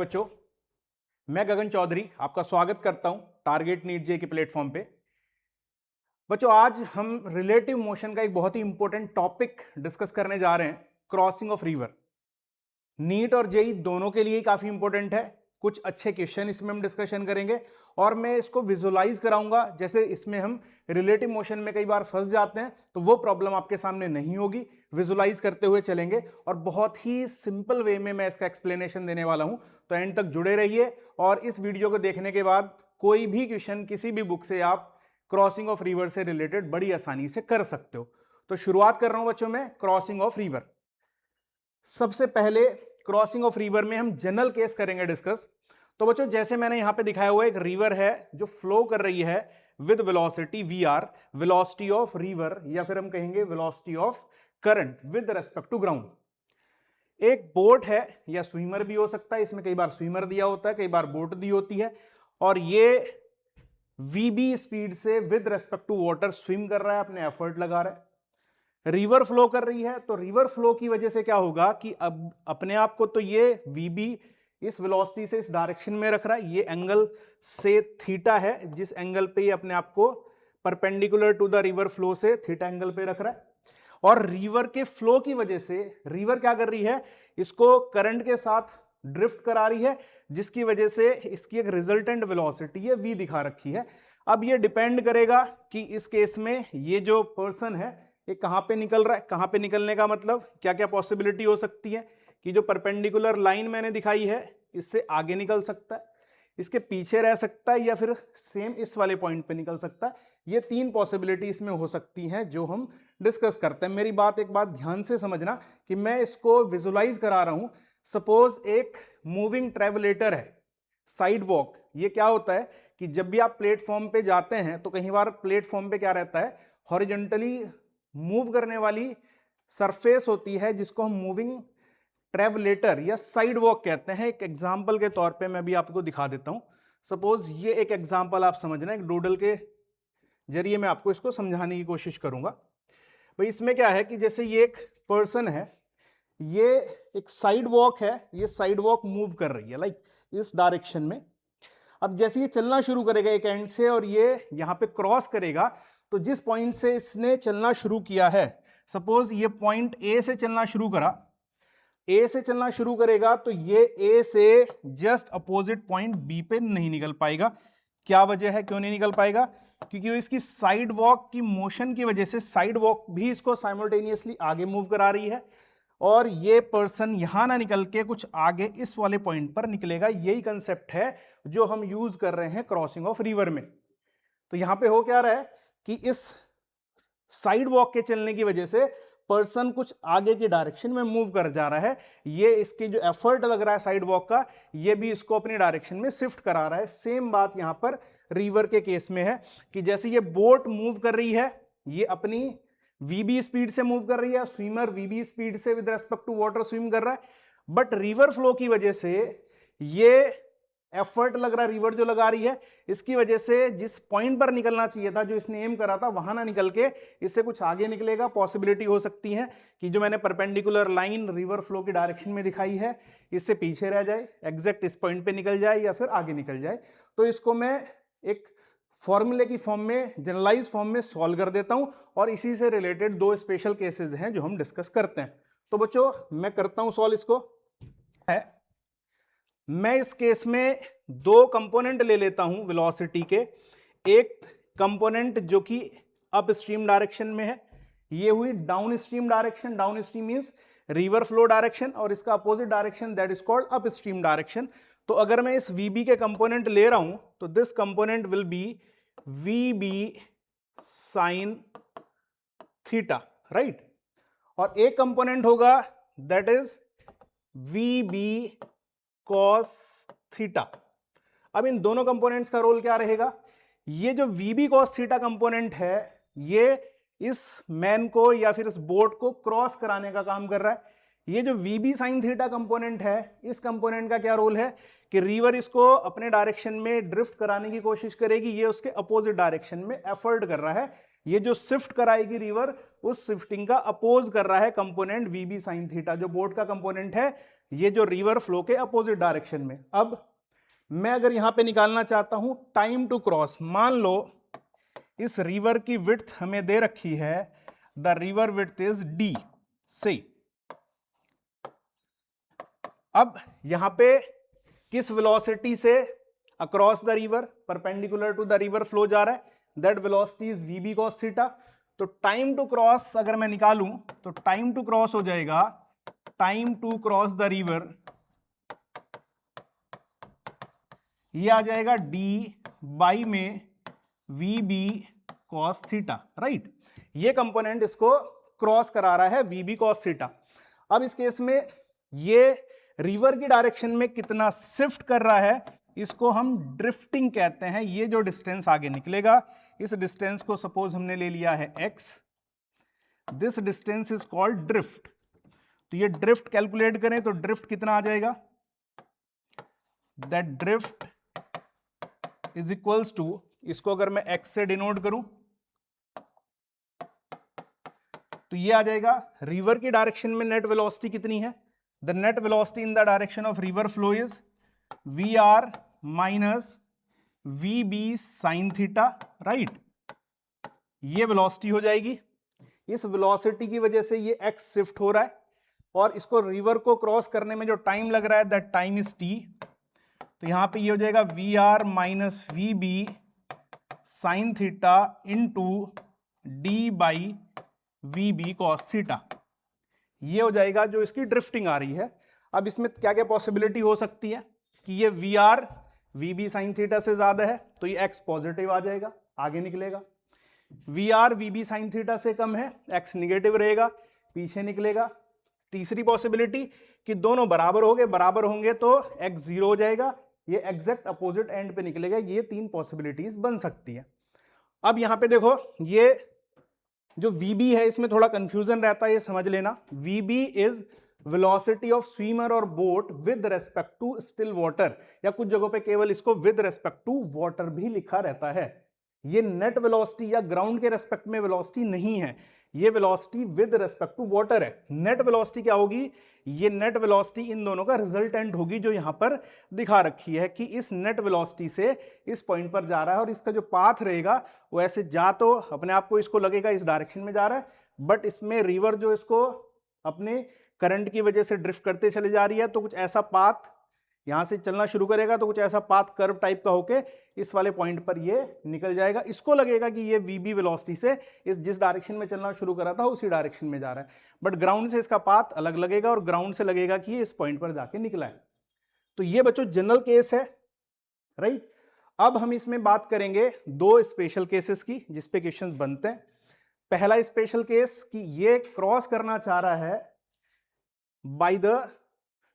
बच्चों, मैं गगन चौधरी आपका स्वागत करता हूं टारगेट नीट जे के प्लेटफॉर्म पे। बच्चों, आज हम रिलेटिव मोशन का एक बहुत ही इंपॉर्टेंट टॉपिक डिस्कस करने जा रहे हैं, क्रॉसिंग ऑफ रिवर। नीट और जेई दोनों के लिए काफी इंपॉर्टेंट है। कुछ अच्छे क्वेश्चन इसमें हम डिस्कशन करेंगे और मैं इसको विजुलाइज कराऊंगा। जैसे इसमें हम रिलेटिव मोशन में कई बार फंस जाते हैं, तो वो प्रॉब्लम आपके सामने नहीं होगी। विजुलाइज करते हुए चलेंगे और बहुत ही सिंपल वे में मैं इसका एक्सप्लेनेशन देने वाला हूं, तो एंड तक जुड़े रहिए। और इस वीडियो को देखने के बाद कोई भी क्वेश्चन किसी भी बुक से आप क्रॉसिंग ऑफ रिवर से रिलेटेड बड़ी आसानी से कर सकते हो। तो शुरुआत कर रहा हूं बच्चों में क्रॉसिंग ऑफ रिवर। सबसे पहले क्रॉसिंग ऑफ रिवर में हम जनरल केस करेंगे डिस्कस। तो बच्चों, जैसे मैंने यहां पे दिखाया हुआ एक रिवर है जो फ्लो कर रही है with velocity V R, velocity of river, या फिर हम कहेंगे velocity of current with respect to ground. एक बोट है या स्विमर भी हो सकता है, इसमें कई बार स्विमर दिया होता है, कई बार बोट दी होती है, और ये वीबी स्पीड से with respect to water swim कर रहा है, अपने एफर्ट लगा रहा है। रिवर फ्लो कर रही है, तो रिवर फ्लो की वजह से क्या होगा कि अब अपने आप को तो ये वीबी इस वेलोसिटी से इस डायरेक्शन में रख रहा है, ये एंगल से थीटा है, जिस एंगल पे ये अपने आप को perpendicular to the river flow से थीटा एंगल पे रख रहा है। और रिवर के फ्लो की वजह से रिवर क्या कर रही है, इसको करंट के साथ ड्रिफ्ट करा रही है, जिसकी वजह से इसकी एक रिजल्टेंट वेलोसिटी है वी दिखा रखी है। अब ये डिपेंड करेगा कि इस केस में ये जो पर्सन है ये कहां पे निकल रहा है। कहां पे निकलने का मतलब क्या क्या पॉसिबिलिटी हो सकती है कि जो परपेंडिकुलर लाइन मैंने दिखाई है इससे आगे निकल सकता है, इसके पीछे रह सकता है, या फिर सेम इस वाले पॉइंट पे निकल सकता है। ये तीन पॉसिबिलिटी इसमें हो सकती हैं जो हम डिस्कस करते हैं। मेरी बात एक बात ध्यान से समझना कि मैं इसको विजुलाइज करा रहा हूं। सपोज एक मूविंग ट्रेवलेटर है, साइड वॉक। ये क्या होता है कि जब भी आप प्लेटफॉर्म पे जाते हैं तो कई बार प्लेटफॉर्म पे क्या रहता है, हॉरिजॉन्टली मूव करने वाली सरफेस होती है, जिसको हम मूविंग ट्रेवलेटर या साइड वॉक कहते हैं। एक एग्जांपल के तौर पे मैं भी आपको दिखा देता हूं। सपोज ये एक एग्जांपल आप समझना, एक डूडल के जरिए मैं आपको इसको समझाने की कोशिश करूंगा। भाई इसमें क्या है कि जैसे ये एक पर्सन है, ये एक साइड वॉक है, ये साइड वॉक मूव कर रही है लाइक इस डायरेक्शन में। अब जैसे ये चलना शुरू करेगा एक एंड से और ये यहां पे क्रॉस करेगा, तो जिस पॉइंट से इसने चलना शुरू किया है, सपोज ये पॉइंट ए से चलना शुरू करा, ए से चलना शुरू करेगा, तो ये ए से जस्ट अपोजिट पॉइंट बी पे नहीं निकल पाएगा। क्या वजह है, क्यों नहीं निकल पाएगा? क्योंकि इसकी साइड वॉक की मोशन की वजह से साइड वॉक भी इसको साइमल्टेनियसली आगे मूव करा रही है, और ये पर्सन यहां ना निकल के कुछ आगे इस वाले पॉइंट पर निकलेगा। यही कंसेप्ट है जो हम यूज कर रहे हैं क्रॉसिंग ऑफ रिवर में। तो यहां पे हो क्या रहा है कि इस साइड वॉक के चलने की वजह से पर्सन कुछ आगे की डायरेक्शन में मूव कर जा रहा है। ये इसके जो एफर्ट लग रहा है साइड वॉक का, ये भी इसको अपनी डायरेक्शन में शिफ्ट करा रहा है। सेम बात यहां पर रिवर के केस में है कि जैसे ये बोट मूव कर रही है, ये अपनी वीबी स्पीड से मूव कर रही है, स्विमर वीबी स्पीड से with respect to water swim कर रहा है, बट रिवर फ्लो की वजह से ये एफर्ट लग रहा है, रिवर जो लगा रही है, इसकी वजह से जिस पॉइंट पर निकलना चाहिए था, जो इसने एम करा था, वहां ना निकल के इससे कुछ आगे निकलेगा। पॉसिबिलिटी हो सकती है कि जो मैंने परपेंडिकुलर लाइन रिवर फ्लो की डायरेक्शन में दिखाई है, इससे पीछे रह जाए, एग्जैक्ट इस पॉइंट पे निकल जाए, या फिर आगे निकल जाए। तो इसको मैं एक फॉर्मूले की फॉर्म में, जनरलाइज फॉर्म में सॉल्व कर देता हूं, और इसी से रिलेटेड दो स्पेशल केसेस हैं जो हम डिस्कस करते हैं। तो बच्चों, मैं करता हूं सॉल्व इसको। है मैं इस केस में दो कंपोनेंट ले लेता हूं वेलोसिटी के। एक कंपोनेंट जो कि अप स्ट्रीम डायरेक्शन में है, ये हुई down stream direction. Down stream means river flow direction, और इसका opposite direction that is called up stream direction. तो अगर मैं इस वीबी के कंपोनेंट ले रहा हूं, तो this component will be VB sign theta, right. और एक कंपोनेंट होगा that is VB cos theta. अब इन दोनों कंपोनेंट्स का रोल क्या रहेगा? ये जो वीबी कॉस थीटा कंपोनेंट है, ये इस मैन को या फिर इस बोट को क्रॉस कराने का काम कर रहा है। ये जो वीबी साइन थीटा कंपोनेंट है, इस कंपोनेंट का क्या रोल है कि रिवर इसको अपने डायरेक्शन में ड्रिफ्ट कराने की कोशिश करेगी, ये उसके अपोजिट डायरेक्शन में एफर्ट कर रहा है। ये जो शिफ्ट कराएगी रिवर, उस शिफ्टिंग का अपोज कर रहा है कंपोनेंट वीबी साइन थीटा। जो बोट का कंपोनेंट है ये जो रिवर फ्लो के अपोजिट डायरेक्शन में। अब मैं अगर यहां पे निकालना चाहता हूं टाइम टू क्रॉस, मान लो इस रिवर की विड्थ हमें दे रखी है, the river width is D से। अब यहां पे किस वेलोसिटी से across the river perpendicular to the river flow जा रहा है, that velocity is V B cos theta. तो टाइम टू क्रॉस अगर मैं निकालूं तो टाइम टू क्रॉस हो जाएगा time to cross the river, ये आ जाएगा डी बाई में V B cos theta, right. ये कंपोनेंट इसको क्रॉस करा रहा है वी बी कॉस थीटा। अब इस केस में ये रिवर की डायरेक्शन में कितना शिफ्ट कर रहा है, इसको हम ड्रिफ्टिंग कहते हैं। ये जो डिस्टेंस आगे निकलेगा, इस डिस्टेंस को सपोज हमने ले लिया है x, this distance is called drift. तो ये ड्रिफ्ट कैलकुलेट करें तो ड्रिफ्ट कितना आ जाएगा, that drift is equals to, इसको अगर मैं x से डिनोट करूं तो ये आ जाएगा रिवर की डायरेक्शन में नेट वेलोसिटी कितनी है, the net velocity in the direction of river flow is V R minus V B sine theta, right. ये वेलोसिटी हो जाएगी। इस वेलोसिटी की वजह से ये x शिफ्ट हो रहा है और इसको रिवर को क्रॉस करने में जो टाइम लग रहा है दैट टाइम इज t। तो यहां पे ये हो जाएगा V R minus V B sine theta into D by V B cos theta. ये हो जाएगा जो इसकी ड्रिफ्टिंग आ रही है। अब इसमें क्या क्या पॉसिबिलिटी हो सकती है कि ये V R V B sine theta से ज्यादा है तो ये x पॉजिटिव आ जाएगा, आगे निकलेगा। V R V B sine theta से कम है, x निगेटिव रहेगा, पीछे निकलेगा। तीसरी पॉसिबिलिटी कि दोनों बराबर होंगे तो x जीरो हो जाएगा, ये एग्जैक्ट अपोजिट एंड पे निकलेगा। ये तीन पॉसिबिलिटीज बन सकती है। अब यहां पे देखो, ये जो VB है इसमें थोड़ा कंफ्यूजन रहता है, ये समझ लेना। VB इज वेलोसिटी ऑफ स्विमर और boat with respect to still water, या कुछ जगहों पे केवल इसको विद रेस्पेक्ट टू वाटर भी लिखा रहता है। ये नेट वेलोसिटी या ग्राउंड के रेस्पेक्ट में वेलोसिटी नहीं है, ये velocity with respect to water है। नेट वेलोसिटी क्या होगी, ये नेट वेलोसिटी इन दोनों का रिजल्टेंट होगी जो यहां पर दिखा रखी है कि इस नेट वेलोसिटी से इस पॉइंट पर जा रहा है और इसका जो पाथ रहेगा वो ऐसे जा तो अपने आप को इसको लगेगा इस डायरेक्शन में जा रहा है, बट इसमें रिवर जो इसको अपने करंट की वजह से ड्रिफ्ट करते चले जा रही है, तो कुछ ऐसा पाथ यहां से चलना शुरू करेगा तो कुछ ऐसा पाथ कर्व टाइप का होके इस वाले पॉइंट पर ये निकल जाएगा। इसको लगेगा कि ये वीबी वेलोसिटी से इस जिस डायरेक्शन में चलना शुरू करा था उसी डायरेक्शन में जा रहा है, बट ग्राउंड से इसका पाथ अलग लगेगा और ग्राउंड से लगेगा कि ये इस पॉइंट पर जाके निकला है। तो ये बच्चों जनरल केस है, राइट। अब हम इसमें बात करेंगे दो स्पेशल केसेस की जिसपे क्वेश्चंस बनते हैं। पहला स्पेशल केस कि ये क्रॉस करना चाह रहा है बाय द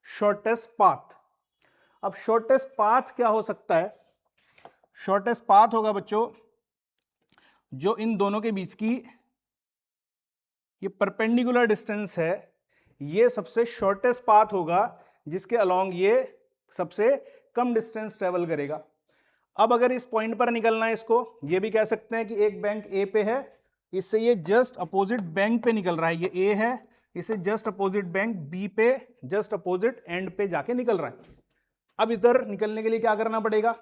शॉर्टेस्ट पाथ। अब शॉर्टेस्ट पाथ क्या हो सकता है, शॉर्टेस्ट पाथ होगा बच्चों जो इन दोनों के बीच की ये परपेंडिकुलर डिस्टेंस है, ये सबसे शॉर्टेस्ट पाथ होगा जिसके अलोंग ये सबसे कम डिस्टेंस ट्रेवल करेगा। अब अगर इस पॉइंट पर निकलना है इसको, ये भी कह सकते हैं कि एक बैंक ए पे है, इससे ये जस्ट अपोजिट बैंक पे निकल रहा है, ये ए है, इससे जस्ट अपोजिट बैंक बी पे जस्ट अपोजिट एंड पे जाके निकल रहा है। अब इधर निकलने के लिए क्या करना पड़ेगा,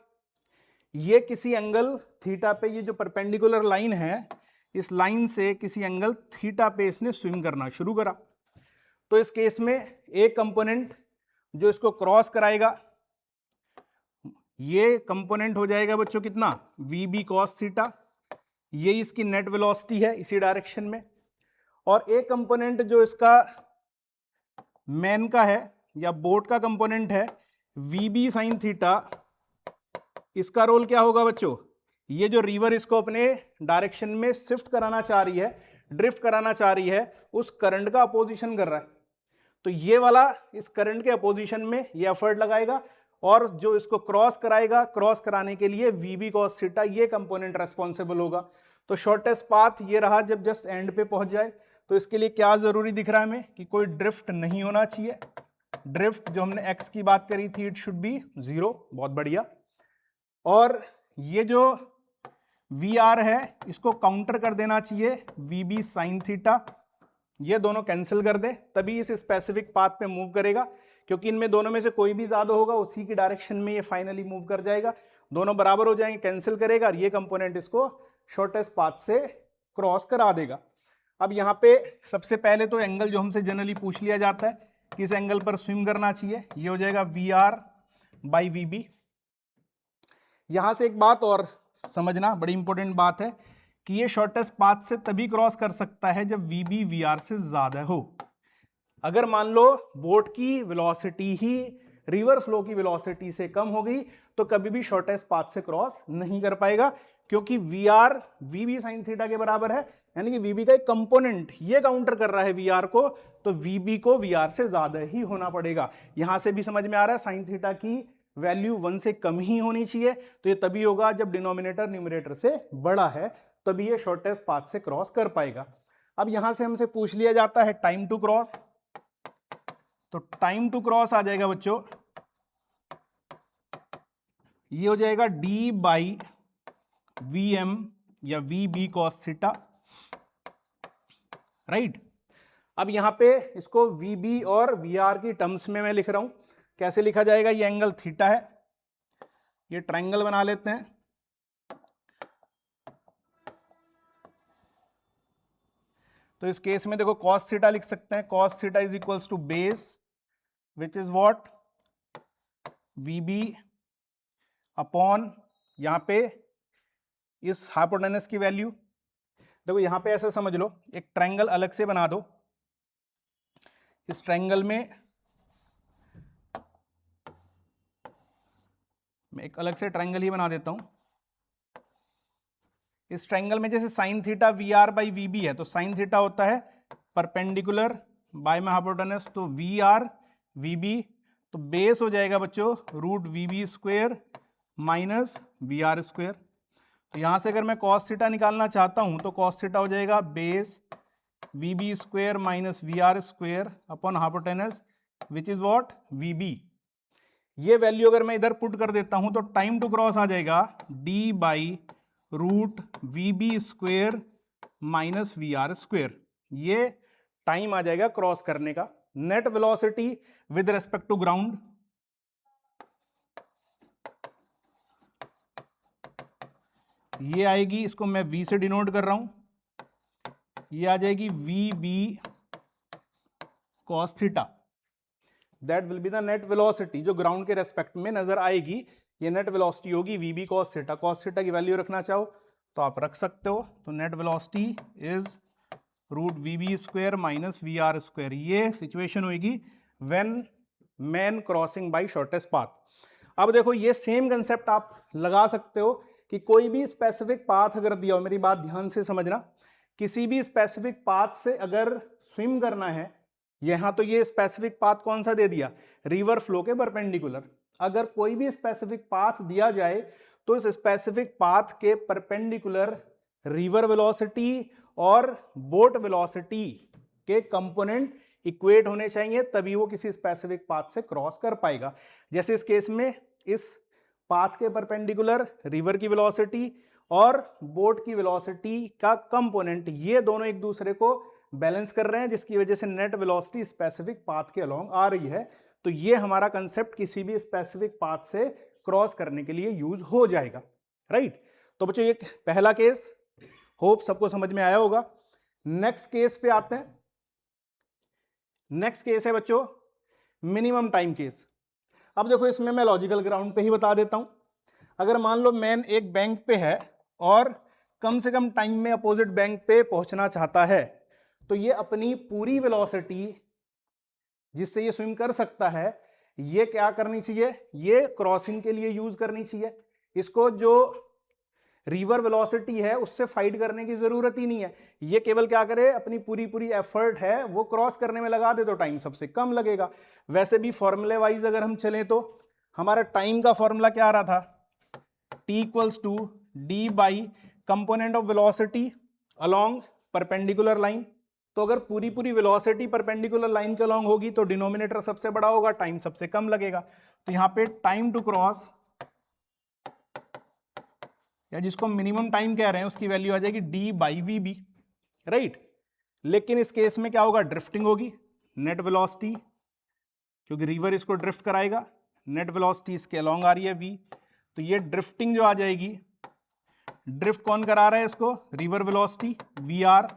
ये किसी एंगल थीटा पे, ये जो परपेंडिकुलर लाइन है इस लाइन से किसी एंगल थीटा पे इसने स्विम करना शुरू करा। तो इस केस में एक कंपोनेंट जो इसको क्रॉस कराएगा, ये कंपोनेंट हो जाएगा बच्चों कितना, वी बी कॉस थीटा, ये इसकी नेट वेलोसिटी है इसी डायरेक्शन में। और एक कंपोनेंट जो इसका मैन का है या बोट का कंपोनेंट है वी बी साइन थीटा, इसका रोल क्या होगा बच्चों, ये जो रिवर इसको अपने डायरेक्शन में शिफ्ट कराना चाह रही है, ड्रिफ्ट कराना चाह रही है, उस करंट का अपोजिशन कर रहा है। तो ये वाला इस करंट के अपोजिशन में ये एफर्ट लगाएगा और जो इसको क्रॉस कराएगा, क्रॉस कराने के लिए वी बी कॉस थीटा ये कंपोनेंट रेस्पॉन्सिबल होगा। तो शॉर्टेस्ट पाथ ये रहा जब जस्ट एंड पे पहुंच जाए। तो इसके लिए क्या जरूरी दिख रहा है हमें कि कोई ड्रिफ्ट नहीं होना चाहिए। ड्रिफ्ट जो हमने एक्स की बात करी थी इट शुड बी जीरो, बहुत बढ़िया। और ये जो वी आर है इसको काउंटर कर देना चाहिए वी बी साइन थीटा, ये दोनों कैंसिल कर दे तभी इस स्पेसिफिक पाथ पे मूव करेगा, क्योंकि इनमें दोनों में से कोई भी ज्यादा होगा उसी की डायरेक्शन में ये फाइनली मूव कर जाएगा, दोनों बराबर हो जाएंगे, कैंसिल करेगा और ये कंपोनेंट इसको शॉर्टेस्ट पाथ से क्रॉस करा देगा। अब यहाँ पे सबसे पहले तो एंगल जो हमसे जनरली पूछ लिया जाता है, किस एंगल पर स्विम करना चाहिए, ये हो जाएगा VR/VB। यहां से एक बात और समझना, बड़ी इंपॉर्टेंट बात है कि ये शॉर्टेस्ट पाथ से तभी क्रॉस कर सकता है जब VB VR से ज्यादा हो। अगर मान लो बोट की वेलोसिटी ही रिवर फ्लो की वेलोसिटी से कम हो गई तो कभी भी शॉर्टेस्ट पाथ से क्रॉस नहीं कर पाएगा, क्योंकि VR VB sin थीटा के बराबर है, यानी कि VB का एक कंपोनेंट ये काउंटर कर रहा है VR को, तो VB को VR से ज्यादा ही होना पड़ेगा। यहां से भी समझ में आ रहा है साइन थीटा की वैल्यू 1 से कम ही होनी चाहिए, तो ये तभी होगा जब डिनोमिनेटर न्यूमरेटर से बड़ा है, तभी ये शॉर्टेस्ट पाथ से क्रॉस कर पाएगा। अब यहां से हमसे पूछ लिया जाता है टाइम टू क्रॉस, तो टाइम टू क्रॉस आ जाएगा बच्चों, ये हो जाएगा D/VM या VB cos थीटा, राइट। अब यहां पे इसको VB और VR की टर्म्स में मैं लिख रहा हूं, कैसे लिखा जाएगा, ये एंगल थीटा है, ये ट्रायंगल बना लेते हैं, तो इस केस में देखो cos थीटा लिख सकते हैं, cos theta is equals to base which is what VB upon यहां पे इस हाइपोटेनस की वैल्यू। देखो यहां पे ऐसा समझ लो, एक ट्रायंगल अलग से बना दो, इस ट्रायंगल में मैं एक अलग से ट्रायंगल ही बना देता हूं। इस ट्रायंगल में जैसे साइन थीटा VR/VB है, तो साइन थीटा होता है परपेंडिकुलर बाय में हाइपोटेनस, तो VR/VB, तो बेस हो जाएगा बच्चों √VB² माइनस VR²। तो यहां से अगर मैं cos थीटा निकालना चाहता हूं तो cos थीटा हो जाएगा base VB² minus VR² upon hypotenuse which is what VB। ये वैल्यू अगर मैं इधर पुट कर देता हूं तो टाइम टू क्रॉस आ जाएगा D/√VB² माइनस VR²। ये टाइम आ जाएगा क्रॉस करने का। Net velocity with respect to ground, ये आएगी, इसको मैं V से डिनोट कर रहा हूं, ये आ जाएगी VB cos theta, that will be the net velocity जो ग्राउंड के रेस्पेक्ट में नजर आएगी, ये नेट वेलोसिटी होगी VB cos theta. cos theta की वैल्यू रखना चाहो तो आप रख सकते हो, तो net velocity is √VB² minus VR²। ये सिचुएशन होगी when man crossing by shortest path. अब देखो ये सेम कंसेप्ट आप लगा सकते हो कि कोई भी स्पेसिफिक पाथ अगर दिया हो, मेरी बात ध्यान से समझना, किसी भी स्पेसिफिक पाथ से अगर स्विम करना है, यहां तो ये स्पेसिफिक पाथ कौन सा दे दिया, रिवर फ्लो के परपेंडिकुलर। अगर कोई भी स्पेसिफिक पाथ दिया जाए तो इस स्पेसिफिक पाथ के परपेंडिकुलर रिवर वेलोसिटी और बोट वेलोसिटी के कंपोनेंट इक्वेट होने चाहिए, तभी वो किसी स्पेसिफिक पाथ से क्रॉस कर पाएगा। जैसे इस केस में इस पाथ के परपेंडिकुलर रिवर की वेलोसिटी और बोट की वेलोसिटी का कंपोनेंट, ये दोनों एक दूसरे को बैलेंस कर रहे हैं, जिसकी वजह से नेट वेलोसिटी स्पेसिफिक पाथ के अलोंग आ रही है। तो ये हमारा कंसेप्ट किसी भी स्पेसिफिक पाथ से क्रॉस करने के लिए यूज हो जाएगा, राइट। तो बच्चों ये पहला केस होप सबको समझ में आया होगा। नेक्स्ट केस पे आते हैं। नेक्स्ट केस है बच्चों मिनिमम टाइम केस। अब देखो इसमें मैं लॉजिकल ग्राउंड पे ही बता देता हूं। अगर मान लो मैन एक बैंक पे है और कम से कम टाइम में अपोजिट बैंक पे पहुंचना चाहता है, तो ये अपनी पूरी वेलोसिटी जिससे ये स्विम कर सकता है, ये क्या करनी चाहिए, ये क्रॉसिंग के लिए यूज करनी चाहिए। इसको जो रिवर वेलोसिटी है उससे फाइट करने की जरूरत ही नहीं है, ये केवल क्या करे, अपनी पूरी पूरी एफर्ट है वो क्रॉस करने में लगा दे, तो टाइम सबसे कम लगेगा। वैसे भी फॉर्मूले वाइज अगर हम चलें तो हमारा टाइम का फॉर्मूला क्या आ रहा था, T equals to D by component of velocity along perpendicular line. तो अगर पूरी पूरी वेलोसिटी परपेंडिकुलर लाइन के अलोंग होगी तो डिनोमिनेटर सबसे बड़ा होगा, टाइम सबसे कम लगेगा। तो यहां पे टाइम टू क्रॉस या जिसको मिनिमम टाइम कह रहे हैं उसकी वैल्यू आ जाएगी D/VB, राइट। लेकिन इस केस में क्या होगा, ड्रिफ्टिंग होगी, नेट वेलोसिटी क्योंकि रिवर इसको ड्रिफ्ट कराएगा, नेट वेलोसिटी इसके अलोंग आ रही है v, तो ये ड्रिफ्टिंग जो आ जाएगी, ड्रिफ्ट कौन करा रहा है इसको, river velocity V R,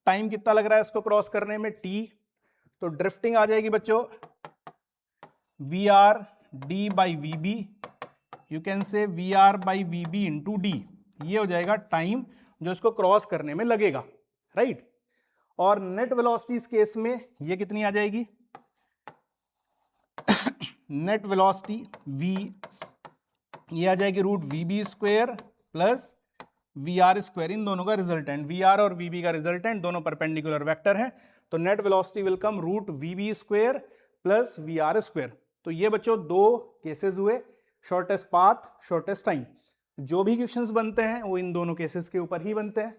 time कितना लग रहा है इसको क्रॉस करने में t, तो ड्रिफ्टिंग आ जाएगी बच्चों V R D by V B, you can say V R by V B into D, ये हो जाएगा टाइम जो इसको क्रॉस करने में लगेगा, राइट। और नेट वेलोसिटी इस केस में ये कितनी आ जाएगी, नेट वेलोसिटी v, ये आ जाएगी root V B square plus V R square, इन दोनों का रिजल्टेंट, वी आर और वी बी का रिजल्टेंट दोनों परपेंडिकुलर वेक्टर हैं, तो net velocity will come root V B square plus V R square. तो ये बच्चों दो केसेस हुए, शॉर्टेस्ट पाथ, शॉर्टेस्ट टाइम। जो भी क्वेश्चंस बनते हैं वो इन दोनों केसेस के ऊपर ही बनते हैं।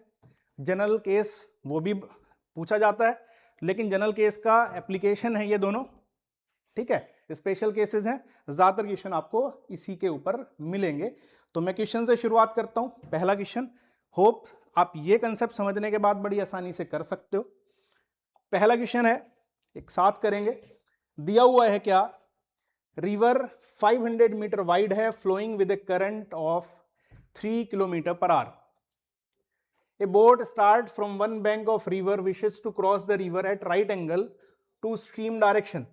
जनरल केस वो भी पूछा जाता है, लेकिन जनरल केस का एप्लीकेशन है ये दोनों, ठीक है, स्पेशल केसेस हैं, ज्यादातर क्वेश्चन आपको इसी के ऊपर मिलेंगे। तो मैं क्वेश्चन से शुरुआत करता हूं। पहला क्वेश्चन, होप आप ये कंसेप्ट समझने के बाद बड़ी आसानी से कर सकते हो। पहला क्वेश्चन है, एक साथ करेंगे। दिया हुआ है क्या, रिवर 500 मीटर वाइड है, flowing with a current of 3 kilometre per hour. A boat start from one bank of river, wishes to cross the river at right angle to stream direction.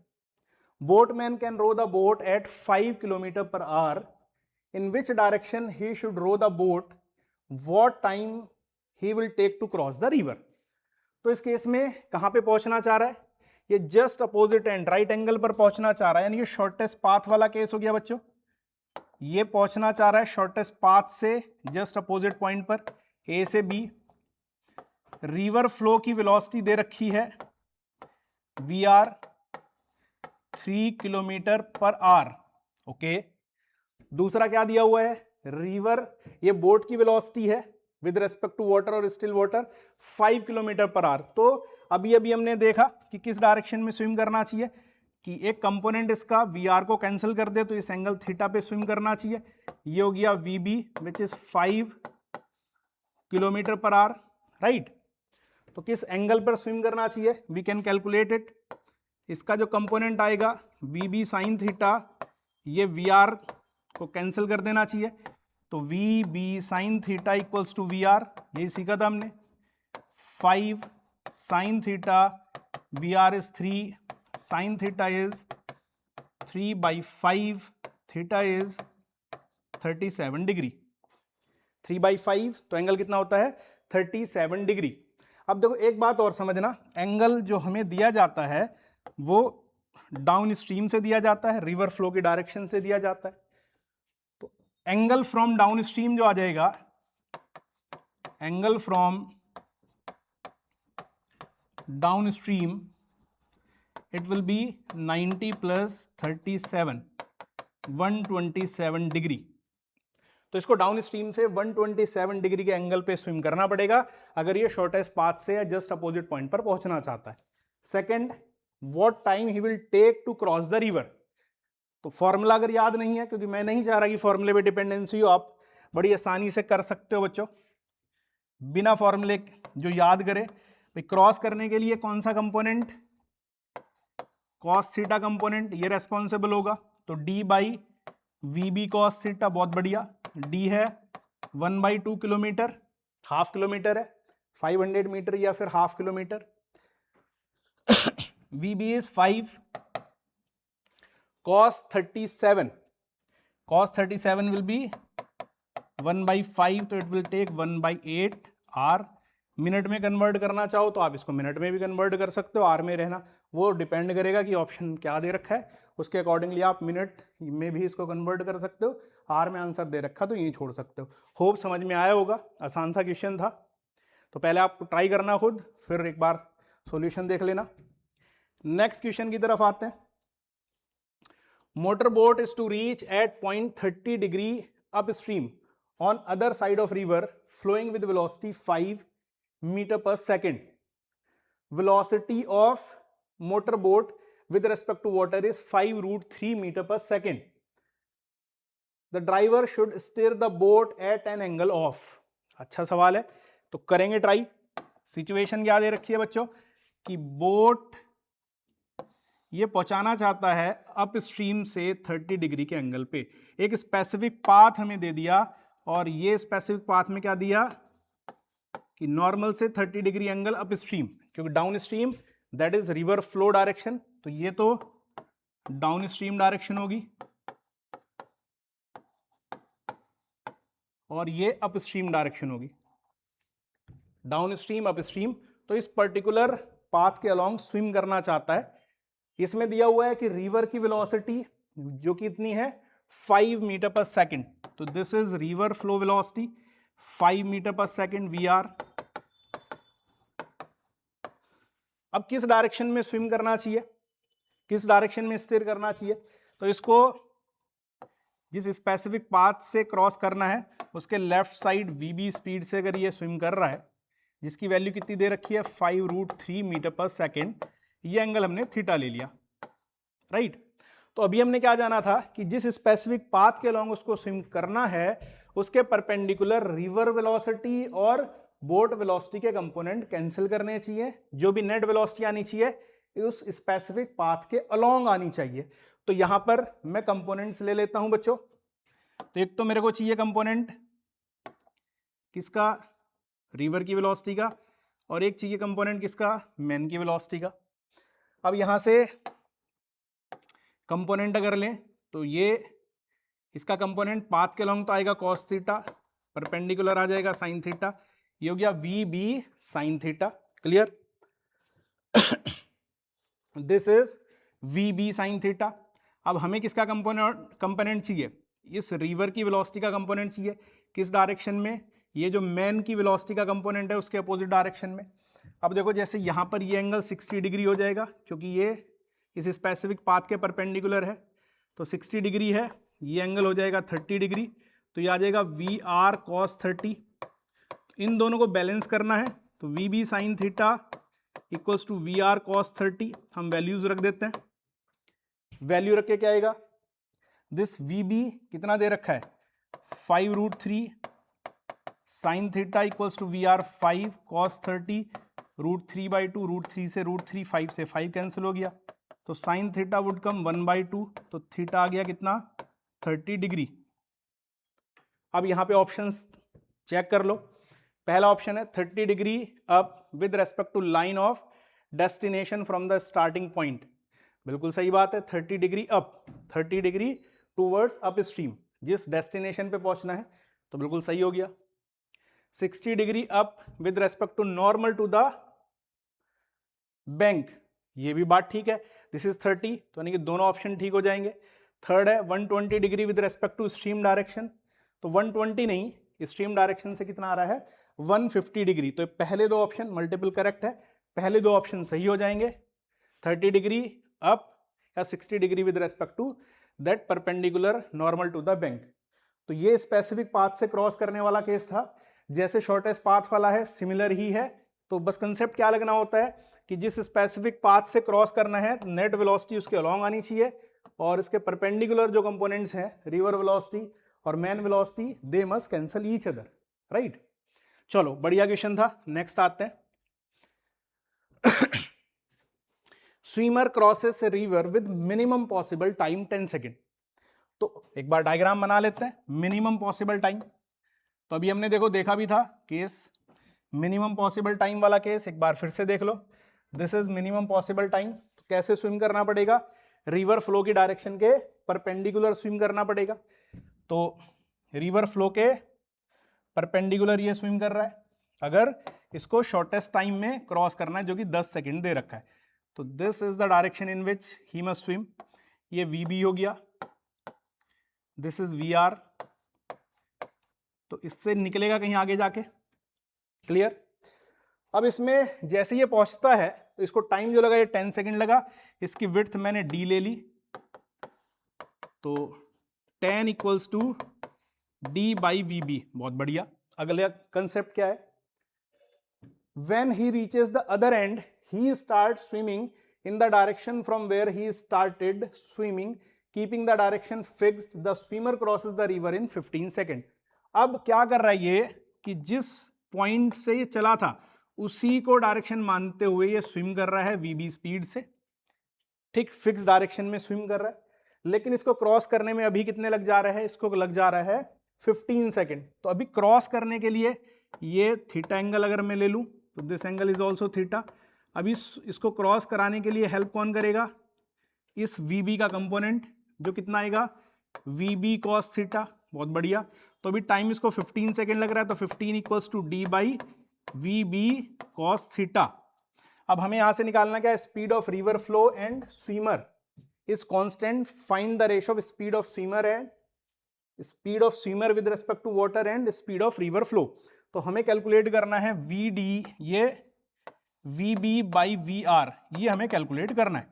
Boatman can row the boat at 5 km per hour. In which direction he should row the boat? What time he will take to cross the river? तो इस case में कहां पे पहुंचना चाह रहा है, ये just opposite and right angle पर पहुंचना चाह रहा है, यानी ये शॉर्टेस्ट पाथ वाला केस हो गया बच्चों। ये पहुंचना चाह रहा है शॉर्टेस्ट पाथ से जस्ट अपोजिट पॉइंट पर, ए से बी। रिवर फ्लो की वेलोसिटी दे रखी है V R 3 kilometre per hour, okay. दूसरा क्या दिया हुआ है, रिवर, ये बोट की वेलोसिटी है विद रेस्पेक्ट टू वाटर और still water 5 kilometre per our. तो अभी अभी हमने देखा कि किस डायरेक्शन में स्विम करना चाहिए, कि एक कंपोनेंट इसका वी आर को कैंसिल कर दे तो इस एंगल थीटा पे स्विम करना चाहिए। ये हो गया V B which is 5 kilometre per hour, right. तो किस एंगल पर स्विम करना चाहिए, वी कैन कैलकुलेट इट। इसका जो कंपोनेंट आएगा वी बी साइन थीटा, ये वी आर को कैंसिल कर देना चाहिए, तो V B sine theta equals to V R, यही सीखा था हमने। 5 sine theta, V R is 3, sine theta is 3/5, theta is 37 degree. 3/5 तो एंगल कितना होता है 37 डिग्री। अब देखो एक बात और समझना, एंगल जो हमें दिया जाता है वो डाउन स्ट्रीम से दिया जाता है, रिवर फ्लो की डायरेक्शन से दिया जाता है। तो एंगल फ्रॉम डाउन स्ट्रीम जो आ जाएगा, angle from down stream it will be 90 plus 37, 127 degree. तो इसको डाउन स्ट्रीम से 127 डिग्री के एंगल पे स्विम करना पड़ेगा अगर ये शॉर्टेस्ट पाथ से या जस्ट अपोजिट पॉइंट पर पहुंचना चाहता है। Second, what time he will take to cross the river. तो फॉर्मूला अगर याद नहीं है, क्योंकि मैं नहीं चाह रहा कि फॉर्मूले पे डिपेंडेंसी हो, आप बड़ी आसानी से कर सकते हो बच्चों बिना फॉर्मूले जो याद करे। भाई क्रॉस करने के लिए कौन सा कंपोनेंट, कॉस थीटा कंपोनेंट, ये रेस्पॉन्सिबल होगा, तो D by V B cos theta, बहुत बढ़िया। डी है 1/2 किलोमीटर, हाफ किलोमीटर है, 500 मीटर या फिर half kilometre. V B is 5, cos 37, cos 37 will be 1/5, तो it will take 1/8 hour. Minute में कन्वर्ट करना चाहो तो आप इसको मिनट में भी कन्वर्ट कर सकते हो, आर में रहना वो डिपेंड करेगा कि ऑप्शन क्या दे रखा है, उसके अकॉर्डिंगली आप मिनट में भी इसको कन्वर्ट कर सकते हो। आर में आंसर दे रखा तो यही छोड़ सकते हो। होप समझ में आया होगा, आसान सा क्वेश्चन था। तो पहले आप ट्राई करना खुद, फिर एक बार सॉल्यूशन देख लेना। नेक्स्ट क्वेश्चन की तरफ आते हैं। Motor boat is to reach at point 30 degree upstream on other side of river flowing with velocity 5 meter per second. Velocity of motor boat with respect to water is 5√3 meter per second. The driver should steer the boat at an angle of, अच्छा सवाल है तो करेंगे try. Situation क्या दे रखी है बच्चों कि बोट ये पहुंचाना चाहता है अप स्ट्रीम से 30 डिग्री के एंगल पे। एक स्पेसिफिक पाथ हमें दे दिया, और ये स्पेसिफिक पाथ में क्या दिया कि नॉर्मल से 30 डिग्री एंगल अप स्ट्रीम, क्योंकि down stream that is river flow direction, तो ये तो डाउन स्ट्रीम डायरेक्शन होगी और ये अप स्ट्रीम डायरेक्शन होगी, डाउन स्ट्रीम अप स्ट्रीम। तो इस पर्टिकुलर पाथ के अलोंग स्विम करना चाहता है। इसमें दिया हुआ है कि रिवर की वेलोसिटी जो कि इतनी है 5 मीटर पर सेकेंड, तो this is river flow velocity 5 metre per second V R. अब किस डायरेक्शन में स्विम करना चाहिए, किस डायरेक्शन में स्टीयर करना चाहिए, तो इसको जिस स्पेसिफिक पाथ से क्रॉस करना है उसके लेफ्ट साइड वीबी स्पीड से अगर ये स्विम कर रहा है, जिसकी वैल्यू कितनी दे रखी है 5√3 मीटर पर सेकेंड, ये एंगल हमने थीटा ले लिया, राइट। तो अभी हमने क्या जाना था कि जिस स्पेसिफिक पाथ के अलोंग उसको स्विम करना है उसके परपेंडिकुलर रिवर वेलोसिटी और बोट वेलोसिटी के कंपोनेंट कैंसिल करने चाहिए, जो भी नेट वेलोसिटी आनी चाहिए उस स्पेसिफिक पाथ के अलोंग आनी चाहिए। तो यहां पर मैं कंपोनेंट्स ले लेता हूं बच्चों। तो एक तो मेरे को चाहिए कंपोनेंट किसका, रिवर की वेलोसिटी का, और एक चाहिए कंपोनेंट किसका, मैन की वेलोसिटी का। अब यहां से कंपोनेंट अगर लें तो ये इसका कंपोनेंट पाथ के लॉन्ग तो आएगा cos थीटा, परपेंडिकुलर आ जाएगा sin थीटा, ये हो गया V B sine theta, clear. This is V B sine theta. अब हमें किसका कंपोनेंट चाहिए, इस रिवर की वेलोसिटी का कंपोनेंट चाहिए, किस डायरेक्शन में, ये जो मैन की वेलोसिटी का कंपोनेंट है उसके अपोजिट डायरेक्शन में। अब देखो जैसे यहां पर ये एंगल 60 डिग्री हो जाएगा क्योंकि ये इस स्पेसिफिक पाथ के परपेंडिकुलर है, तो 60 डिग्री है, ये एंगल हो जाएगा 30 डिग्री, तो ये आ जाएगा वी आर कॉस 30। इन दोनों को बैलेंस करना है, तो V B sine theta equals to V R cos 30, हम वैल्यूज रख देते हैं। वैल्यू रख के क्या आएगा, दिस वी बी कितना दे रखा है 5√3 sine theta equals to V R 5 cos 30 √3/2, √3 से √3, 5 से 5 कैंसिल हो गया, तो साइन थीटा वुड कम 1/2, तो थीटा आ गया कितना 30 डिग्री। अब यहां पे ऑप्शंस चेक कर लो। पहला ऑप्शन है 30 degree up with respect to line of destination from the starting point, बिल्कुल सही बात है, 30 degree up, 30 degree towards up stream, जिस डेस्टिनेशन पे पहुंचना है, तो बिल्कुल सही हो गया। 60 degree up with respect to normal to the bank, ये भी बात ठीक है, दिस इज 30, तो यानी कि दोनों ऑप्शन ठीक हो जाएंगे। थर्ड है 120 degree with respect to stream direction, तो 120 नहीं, स्ट्रीम डायरेक्शन से कितना आ रहा है 150 डिग्री, तो पहले दो ऑप्शन मल्टीपल करेक्ट है, पहले दो ऑप्शन सही हो जाएंगे, 30 डिग्री अप या 60 degree with respect to that perpendicular normal to the bank. तो ये स्पेसिफिक पाथ से क्रॉस करने वाला केस था, जैसे शॉर्टेस्ट पाथ वाला है सिमिलर ही है। तो बस कंसेप्ट क्या लगना होता है कि जिस स्पेसिफिक पाथ से क्रॉस करना है नेट वेलोसिटी उसके अलोंग आनी चाहिए, और इसके परपेंडिकुलर जो कंपोनेंट्स हैं रिवर वेलोसिटी और man velocity they must cancel each other, right. चलो बढ़िया क्वेश्चन था, नेक्स्ट आते हैं। Swimmer crosses river with minimum possible time 10 second. तो एक बार डायग्राम बना लेते हैं, मिनिमम पॉसिबल टाइम। तो अभी हमने देखो देखा भी था केस मिनिमम पॉसिबल टाइम वाला केस, एक बार फिर से देख लो। This is minimum possible time, तो कैसे स्विम करना पड़ेगा, रिवर फ्लो की डायरेक्शन के परपेंडिकुलर स्विम करना पड़ेगा। तो रिवर फ्लो के परपेंडिकुलर ये स्विम कर रहा है, अगर इसको शॉर्टेस्ट टाइम में क्रॉस करना है जो कि 10 सेकेंड दे रखा है, तो this is the direction in which he must swim. ये वी बी हो गया, दिस इज वी आर, तो इससे निकलेगा कहीं आगे जाके, क्लियर। अब इसमें जैसे ये पहुंचता है तो इसको टाइम जो लगा ये 10 सेकेंड लगा, इसकी विड्थ मैंने डी ले ली, तो 10 equals to D by V B, बहुत बढ़िया। अगला कंसेप्ट क्या है, when he reaches the other end he starts swimming in the direction from where he started swimming keeping the direction fixed, the swimmer crosses the river in 15 seconds। अब क्या कर रहा है ये कि जिस पॉइंट से ये चला था उसी को डायरेक्शन मानते हुए ये स्विम कर रहा है वीबी स्पीड से, ठीक फिक्स डायरेक्शन में स्विम कर रहा है, लेकिन इसको क्रॉस करने में अभी कितने लग जा रहे हैं, इसको लग जा रहा है 15 सेकेंड। तो अभी क्रॉस करने के लिए ये थीटा एंगल अगर मैं ले लूं तो this angle is also theta. अभी इसको क्रॉस कराने के लिए हेल्प कौन करेगा, इस वी का कंपोनेंट जो कितना आएगा वी कॉस थीटा। बहुत बढ़िया। तो अभी टाइम इसको 15 सेकेंड लग रहा है, तो 15 equals to D by V B cos theta. अब हमें यहां से निकालना क्या है, speed of river flow and swimmer is constant, find the ratio of speed of swimmer and speed of swimmer with respect to water and speed of river flow. तो हमें calculate करना है वी डी, ये V B by V R, ये हमें calculate करना है।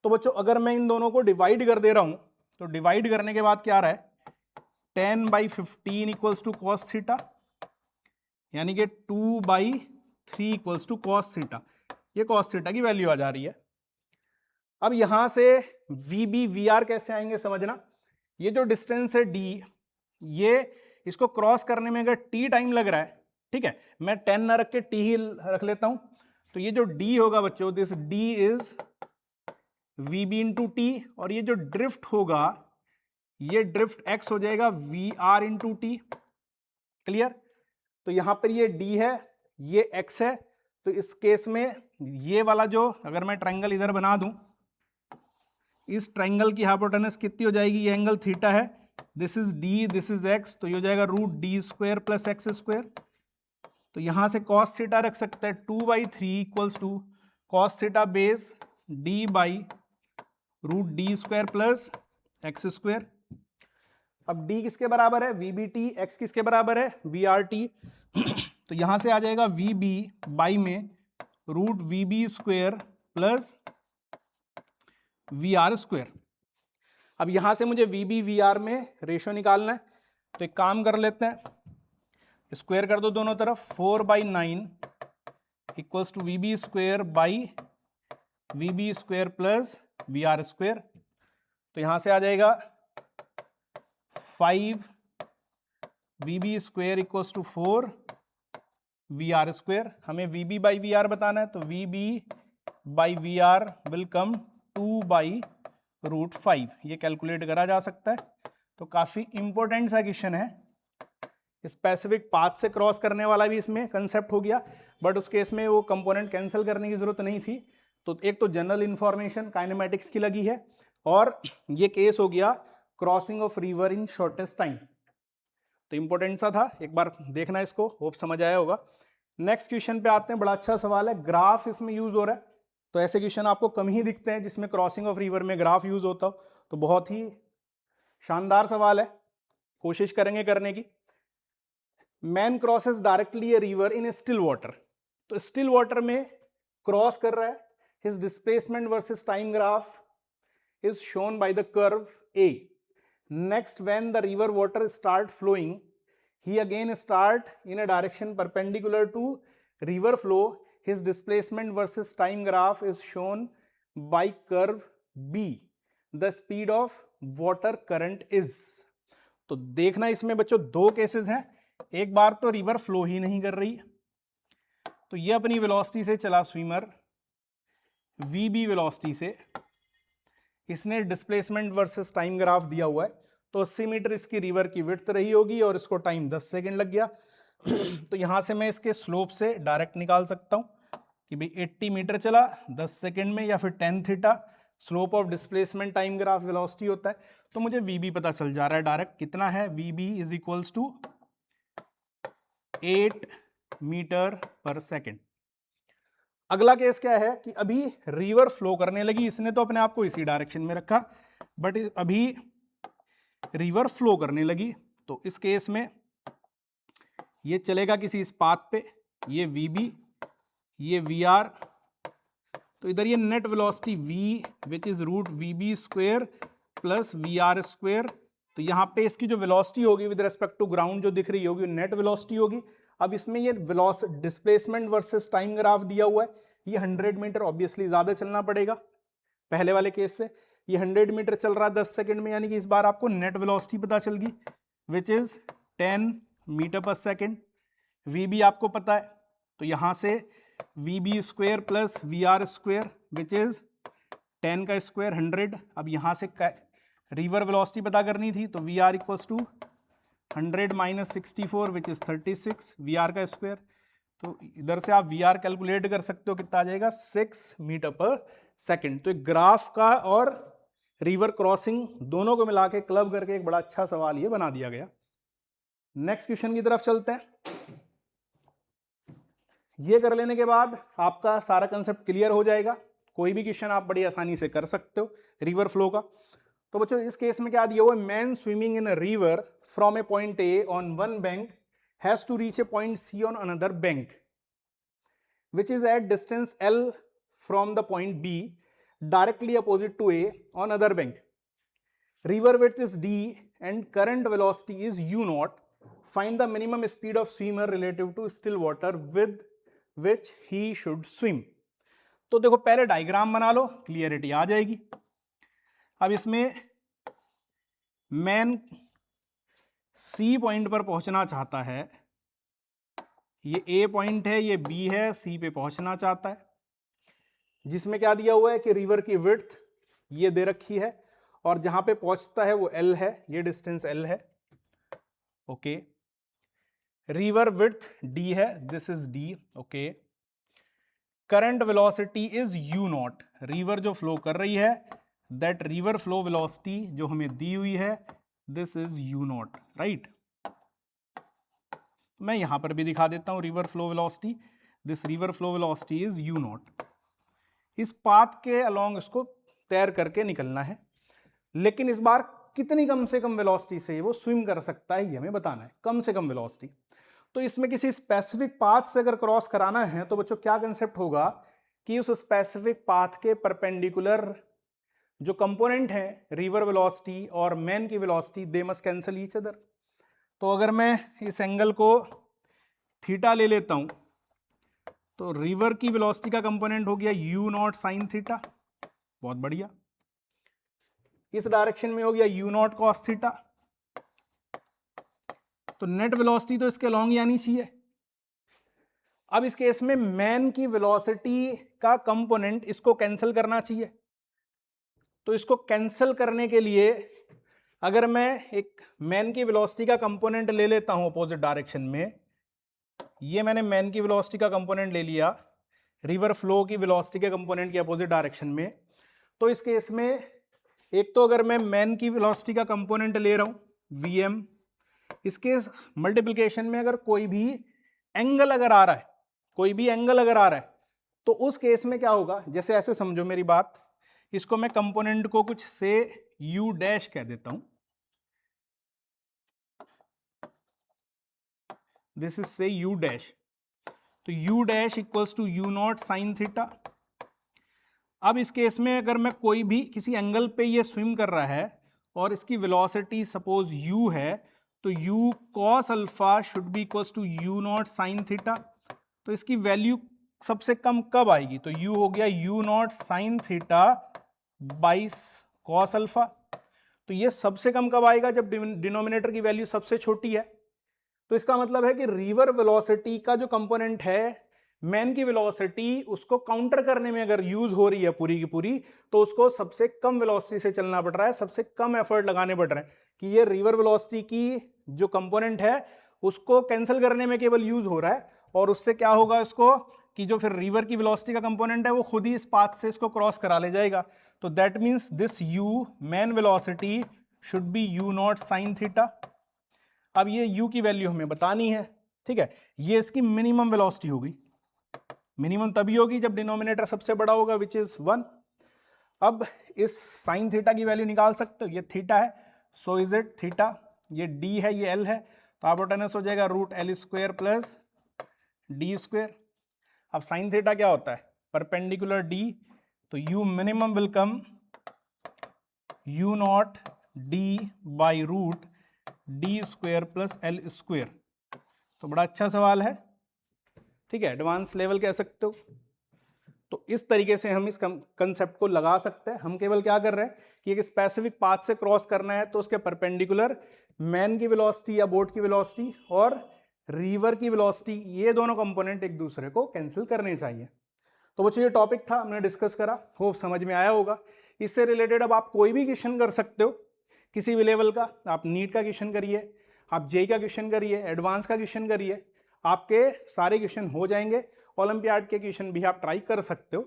तो बच्चों अगर मैं इन दोनों को डिवाइड कर दे रहा हूं, तो डिवाइड करने के बाद क्या आ रहा है, 10/15 इक्वल्स टू कॉस थीटा, यानी कि 2/3 इक्वल्स टू कॉस थीटा। ये कॉस थीटा की वैल्यू आ जा रही है। अब यहां से वी बी वी आर कैसे आएंगे समझना। ये जो डिस्टेंस है डी, ये इसको क्रॉस करने में अगर टी टाइम लग रहा है, ठीक है, मैं 10 ना रख के टी ही रख लेता हूं, तो ये जो डी होगा बच्चों, this D is V B into T, और ये जो ड्रिफ्ट होगा, ये ड्रिफ्ट एक्स हो जाएगा V R into T. Clear. तो यहां पर ये डी है, ये एक्स है, तो इस केस में ये वाला जो, अगर मैं ट्रायंगल इधर बना दूं, इस ट्रायंगल की हाइपोटेनस कितनी हो जाएगी, ये एंगल थीटा है, this is D, this is X, तो ये हो जाएगा root D square plus X square. तो यहां से कॉस थीटा रख सकते हैं 2/3 equals to cos theta base D by root D square plus X square. अब डी किसके बराबर है, वी बी टी, एक्स किसके बराबर है, वी आर टी। तो यहां से आ जाएगा वी बी बाई में root V B square plus V R square. अब यहां से मुझे वी बी वी आर में रेशो निकालना है, तो एक काम कर लेते हैं, स्क्वायर कर दो दोनों तरफ, 4/9 equals to V B square by V B square plus V R square. तो यहां से आ जाएगा 5 V B square equals to 4 V R square. हमें V B by V R बताना है, तो V B by V R will come 2/√5। ये कैलकुलेट करा जा सकता है। तो काफी इंपॉर्टेंट सा क्वेश्चन है। स्पेसिफिक पाथ से क्रॉस करने वाला भी इसमें कंसेप्ट हो गया, बट उस केस में वो कंपोनेंट कैंसिल करने की जरूरत नहीं थी। तो एक तो जनरल इंफॉर्मेशन काइनेमेटिक्स की लगी है, और ये केस हो गया crossing of river in shortest time. तो इंपॉर्टेंट सा था, एक बार देखना इसको, होप समझ आया होगा। नेक्स्ट क्वेश्चन पे आते हैं, बड़ा अच्छा सवाल है, ग्राफ इसमें यूज हो रहा है। तो ऐसे क्वेश्चन आपको कम ही दिखते हैं जिसमें क्रॉसिंग ऑफ रिवर में ग्राफ यूज होता हो, तो बहुत ही शानदार सवाल है, कोशिश करेंगे करने की। Man crosses directly a river in still water. तो स्टिल वाटर में क्रॉस कर रहा है, his displacement versus time graph is shown by the curve A. Next, when the river water start flowing, he again start in a direction perpendicular to river flow. His displacement versus time graph is shown by curve B. The speed of water current is. तो देखना इसमें बच्चों दो cases हैं। एक बार तो river flow ही नहीं कर रही, तो ये अपनी वेलोसिटी से चला स्विमर, वी वेलोसिटी से, इसने डिस्प्लेसमेंट वर्सेस टाइम ग्राफ दिया हुआ है, तो 80 मीटर इसकी रिवर की विड्थ रही होगी और इसको टाइम 10 सेकेंड लग गया। तो यहां से मैं इसके स्लोप से डायरेक्ट निकाल सकता हूं कि भाई 80 मीटर चला 10 सेकेंड में, या फिर 10 theta slope of displacement time graph velocity होता है। तो मुझे वी पता चल जा रहा है डायरेक्ट, कितना है, V B is equals to 8 metre per second. अगला केस क्या है कि अभी रिवर फ्लो करने लगी, इसने तो अपने आप को इसी डायरेक्शन में रखा, बट अभी रिवर फ्लो करने लगी, तो इस केस में ये चलेगा किसी इस पाथ पे, ये वी बी, ये वी आर, तो इधर ये net velocity v which is root V B square plus V R square. तो यहाँ पे इसकी जो वेलोसिटी होगी विद रिस्पेक्ट टू ग्राउंड जो दिख रही होगी नेट वेलोसिटी होगी। अब इसमें ये डिस्प्लेसमेंट वर्सेस टाइम ग्राफ दिया हुआ है, ये 100 मीटर, ऑब्वियसली ज्यादा चलना पड़ेगा पहले वाले केस से। ये 100 मीटर चल रहा है 10 सेकंड में, यानी कि इस बार आपको नेट वेलोसिटी पता चल गई which is 10 metre per second. V B आपको पता है, तो यहां से V B square plus V R square which is 10 का स्क्वायर 100। अब यहाँ से रिवर वेलोसिटी पता करनी थी, तो V R equals to 100 minus 64 which is 36 V R का स्क्वायर। तो इधर से आप वी आर कैलकुलेट कर सकते हो, कितना आ जाएगा 6 मीटर पर सेकेंड। तो एक ग्राफ का और रिवर क्रॉसिंग दोनों को मिला के क्लब करके एक बड़ा अच्छा सवाल ये बना दिया गया। नेक्स्ट क्वेश्चन की तरफ चलते हैं। ये कर लेने के बाद आपका सारा कंसेप्ट क्लियर हो जाएगा। कोई भी क्वेश्चन आप बड़ी आसानी से कर सकते हो रिवर फ्लो का। तो बच्चों इस केस में क्या दिया हुआ है, man swimming in a river from a point A on one bank has to reach a point C on another bank which is at distance L from the point B directly opposite to A on other bank. River width is D and current velocity is U naught. Find the minimum speed of swimmer relative to still water with which he should swim. तो देखो पहले diagram बना लो, clarity आ जाएगी। अब इसमें man C point पर पहुंचना चाहता है, ये ए पॉइंट है, ये बी है, सी पे पहुंचना चाहता है, जिसमें क्या दिया हुआ है कि रिवर की विड्थ ये दे रखी है और जहां पे पहुंचता है वो एल है, ये डिस्टेंस एल है। ओके, रिवर विड्थ डी है, this is D. Okay, current velocity is you not, river जो फ्लो कर रही है दैट रिवर फ्लो वेलोसिटी जो हमें दी हुई है this is you not, right. मैं यहां पर भी दिखा देता हूं river flow velocity, this river flow velocity is you not. इस पाथ के अलोंग इसको तैर करके निकलना है, लेकिन इस बार कितनी कम से कम वेलोसिटी से वो स्विम कर सकता है ये हमें बताना है, कम से कम वेलोसिटी। तो इसमें किसी स्पेसिफिक पाथ से अगर क्रॉस कराना है तो बच्चों क्या कंसेप्ट होगा कि उस स्पेसिफिक पाथ के परपेंडिकुलर जो कंपोनेंट है रिवर वेलोसिटी और मैन की velocity they must cancel each other. तो अगर मैं इस एंगल को थीटा ले लेता हूं तो रिवर की वेलोसिटी का कंपोनेंट हो गया यू नॉट साइन थीटा, बहुत बढ़िया। इस डायरेक्शन में हो गया यू नॉट कॉस थीटा। तो नेट वेलोसिटी तो इसके लॉन्ग यानी चाहिए। अब इस केस में मैन की वेलोसिटी का कंपोनेंट इसको कैंसिल करना चाहिए। तो इसको कैंसिल करने के लिए अगर मैं एक मैन की वेलोसिटी का कंपोनेंट ले लेता हूं अपोजिट डायरेक्शन में, ये मैंने मैन की वेलोसिटी का कंपोनेंट ले लिया रिवर फ्लो की वेलोसिटी के कंपोनेंट के अपोजिट डायरेक्शन में, तो इस केस में एक तो अगर मैं मैन की वेलोसिटी का कंपोनेंट ले रहा हूं वीएम, इसके मल्टीप्लिकेशन में अगर कोई भी एंगल अगर आ रहा है, कोई भी एंगल अगर आ रहा है, तो उस केस में क्या होगा, जैसे ऐसे समझो मेरी बात, इसको मैं कंपोनेंट को कुछ से यू डैश कह देता हूं, this is say u dash. तो u dash equals to u not sine theta. अब इस केस में अगर मैं कोई भी किसी एंगल पे ये स्विम कर रहा है और इसकी वेलोसिटी सपोज u है, तो u cos alpha should be equals to u not sine theta. तो इसकी वैल्यू सबसे कम कब आएगी, तो u हो गया you not sine theta by cos alpha. तो ये सबसे कम कब आएगा, जब डिनोमिनेटर की वैल्यू सबसे छोटी है। तो इसका मतलब है कि रिवर वेलोसिटी का जो कंपोनेंट है मैन की वेलोसिटी, उसको काउंटर करने में अगर यूज हो रही है पूरी की पूरी, तो उसको सबसे कम वेलोसिटी से चलना पड़ रहा है, सबसे कम एफर्ट लगाने पड़ रहे हैं कि ये रिवर वेलोसिटी की जो कंपोनेंट है उसको कैंसिल करने में केवल यूज हो रहा है। और उससे क्या होगा इसको कि जो फिर रिवर की वेलोसिटी का कंपोनेंट है वो खुद ही इस पाथ से इसको क्रॉस करा ले जाएगा। तो that means this you man velocity should be you not sine theta. अब ये u की वैल्यू हमें बतानी है, ठीक है। ये इसकी मिनिमम वेलोसिटी होगी, मिनिमम तभी होगी जब डिनोमिनेटर सबसे बड़ा होगा विच इज 1। अब इस साइन थीटा की वैल्यू निकाल सकते हो, ये थीटा है, सो इज इट थीटा, ये d है, ये l है, तो हाइपोटेनस हो जाएगा root L square plus D square. अब साइन थीटा क्या होता है, परपेंडिकुलर d, तो u minimum will come u not d by root D square plus L square. तो बड़ा अच्छा सवाल है, ठीक है, एडवांस लेवल कह सकते हो। तो इस तरीके से हम इस कंसेप्ट को लगा सकते हैं। हम केवल क्या कर रहे हैं कि एक स्पेसिफिक पाथ से क्रॉस करना है तो उसके परपेंडिकुलर मैन की वेलोसिटी या बोट की वेलोसिटी और रिवर की वेलोसिटी, ये दोनों कंपोनेंट एक दूसरे को कैंसिल करने चाहिए। तो बच्चों ये टॉपिक था, हमने डिस्कस करा, होप समझ में आया होगा। इससे रिलेटेड अब आप कोई भी क्वेश्चन कर सकते हो किसी भी लेवल का। आप नीट का क्वेश्चन करिए, आप जेई का क्वेश्चन करिए, एडवांस का क्वेश्चन करिए, आपके सारे क्वेश्चन हो जाएंगे। ओलंपियाड के क्वेश्चन भी आप ट्राई कर सकते हो।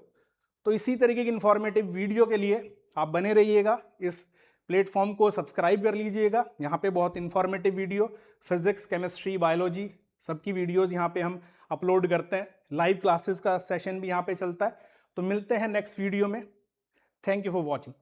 तो इसी तरीके की इंफॉर्मेटिव वीडियो के लिए आप बने रहिएगा, इस प्लेटफॉर्म को सब्सक्राइब कर लीजिएगा। यहाँ पे बहुत informative video, physics, chemistry, biology सबकी वीडियोस यहाँ पे हम अपलोड करते हैं। लाइव क्लासेस का सेशन भी यहाँ पे चलता है। तो मिलते हैं नेक्स्ट वीडियो में। Thank you for watching.